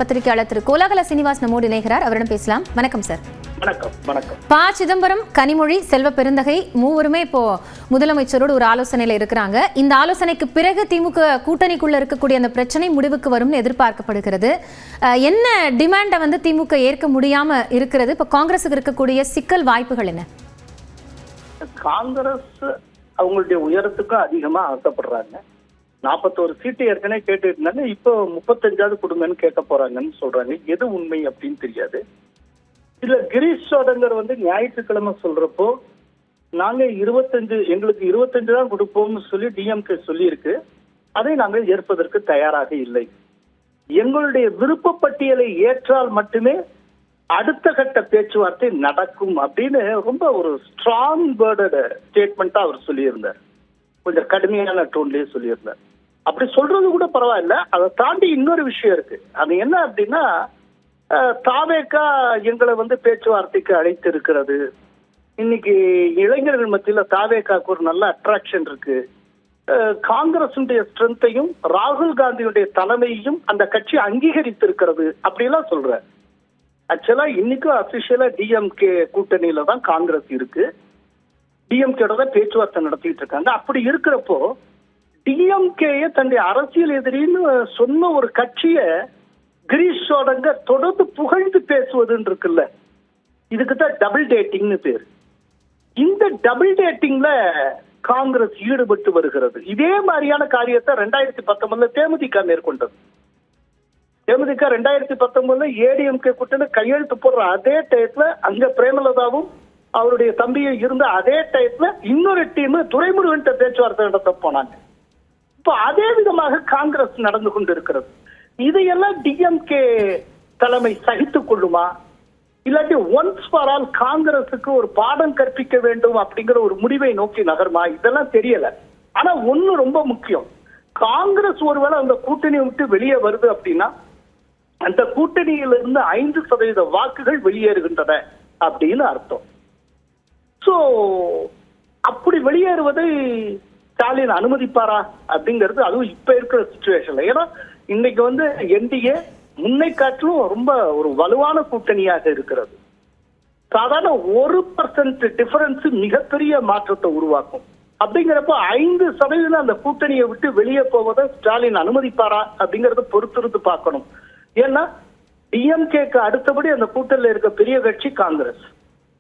பத்திரிகையாளர் திரு கோலாகல சீனிவாஸ் நம்மோடு இணைகிறார். அவரிடம் பேசலாம். வணக்கம் சார். வணக்கம். வணக்கம். ப. சிதம்பரம், கனிமொழி, செல்வ பெருந்தகை மூவருமே இப்போ முதலமைச்சரோடு ஒரு ஆலோசனையில இருக்கிறாங்க. இந்த ஆலோசனைக்கு பிறகு திமுக கூட்டணிக்குள்ள இருக்கக்கூடிய அந்த பிரச்சனை முடிவுக்கு வரும்னு எதிர்பார்க்கப்படுகிறது. என்ன டிமாண்டை திமுக ஏற்க முடியாம இருக்கிறது? இப்ப காங்கிரஸுக்கு இருக்கக்கூடிய சிக்கல் வாய்ப்புகள் என்ன? காங்கிரஸ் அவங்களுடைய உயரத்துக்கும் அதிகமா ஆசைப்படுறாங்க. 41 சீட்டு ஏற்கனவே கேட்டு இருந்தாங்க. இப்போ 35வது கொடுங்கன்னு கேட்க போறாங்கன்னு சொல்றாங்க. எது உண்மை அப்படின்னு தெரியாது. இதுல கிரீஷ் சோதங்கர் ஞாயிற்றுக்கிழமை சொல்றப்போ நாங்க 25 எங்களுக்கு 25 தான் கொடுப்போம்னு சொல்லி டிஎம்கே சொல்லி இருக்கு. அதை நாங்கள் ஏற்பதற்கு தயாராக இல்லை. எங்களுடைய விருப்ப பட்டியலை ஏற்றால் மட்டுமே அடுத்த கட்ட பேச்சுவார்த்தை நடக்கும் அப்படின்னு ரொம்ப ஒரு ஸ்ட்ராங் வேர்டட் ஸ்டேட்மெண்டா அவர் சொல்லியிருந்தார். கொஞ்சம் கடுமையான டோன்லயே சொல்லியிருந்தார். அப்படி சொல்றது கூட பரவாயில்ல. அதை தாண்டி இன்னொரு விஷயம் இருக்கு. அது என்ன அப்படின்னா, தாவேகா எங்களை பேச்சுவார்த்தைக்கு அழைத்து இருக்கிறது. இன்னைக்கு இளைஞர்கள் மத்தியில தாவேகாக்கு ஒரு நல்ல அட்ராக்ஷன் இருக்கு. காங்கிரசுடைய ஸ்ட்ரென்த்தையும் ராகுல் காந்தியுடைய தலைமையையும் அந்த கட்சி அங்கீகரித்திருக்கிறது அப்படிலாம் சொல்ற. ஆக்சுவலா இன்னைக்கும் அபிஷியலா டிஎம்கே கூட்டணியில தான் காங்கிரஸ் இருக்கு. டிஎம்கேட தான் பேச்சுவார்த்தை நடத்திட்டு இருக்காங்க. அப்படி இருக்கிறப்போ டிஎம்கேய தன்னுடைய அரசியல் எதிரின்னு சொன்ன ஒரு கட்சிய கிரீஷ் சோதங்கர் தொடர்ந்து புகழ்ந்து பேசுவதுன்னு இருக்குல்ல, இதுக்குதான் டபுள் டேட்டிங்னு பேரு. இந்த டபுள் டேட்டிங்ல காங்கிரஸ் ஈடுபட்டு வருகிறது. இதே மாதிரியான காரியத்தை 2019 தேமுதிக மேற்கொண்டது. தேமுதிக 2019 ஏடிஎம்கே கூட்டணி கையெழுத்து போடுற அதே டயத்துல அங்க பிரேமலதாவும் அவருடைய தம்பியை இருந்த அதே டயத்துல இன்னொரு டீம் துரைமுருகன் பேச்சுவார்த்தை நடத்த போனாங்க. இப்போ அதே விதமாக காங்கிரஸ் நடந்து கொண்டு இருக்கிறது. இதையெல்லாம் டிஎம்கே தலைமை சகித்துக் கொள்ளுமா, இல்லாட்டி ஒன்ஸ் ஃபார் ஆல் காங்கிரஸுக்கு ஒரு பாடம் கற்பிக்க வேண்டும் அப்படிங்கிற ஒரு முடிவை நோக்கி நகருமா, இதெல்லாம் தெரியல. ஆனா ஒண்ணு ரொம்ப முக்கியம், காங்கிரஸ் ஒருவேளை அந்த கூட்டணியை விட்டு வெளியே வருது அப்படின்னா அந்த கூட்டணியிலிருந்து 5% வாக்குகள் வெளியேறுகின்றன அப்படின்னு அர்த்தம். சோ அப்படி வெளியேறுவதை ஸ்டாலின் அனுமதிப்பாரா அப்படிங்கிறது, அதுவும் இப்ப இருக்கிற சிச்சுவேஷன்ல. ஏன்னா இன்னைக்கு என்டிஏ முன்னை காட்டிலும் ரொம்ப ஒரு வலுவான கூட்டணியாக இருக்கிறது. சாதாரண 1% டிஃபரன்ஸ் மிகப்பெரிய மாற்றத்தை உருவாக்கும். அப்படிங்கிறப்ப 5% அந்த கூட்டணியை விட்டு வெளியே போவதை ஸ்டாலின் அனுமதிப்பாரா அப்படிங்கறத பொறுத்திருந்து பார்க்கணும். ஏன்னா டிஎம்கேக்கு அடுத்தபடி அந்த கூட்டணியில் இருக்க பெரிய கட்சி காங்கிரஸ்.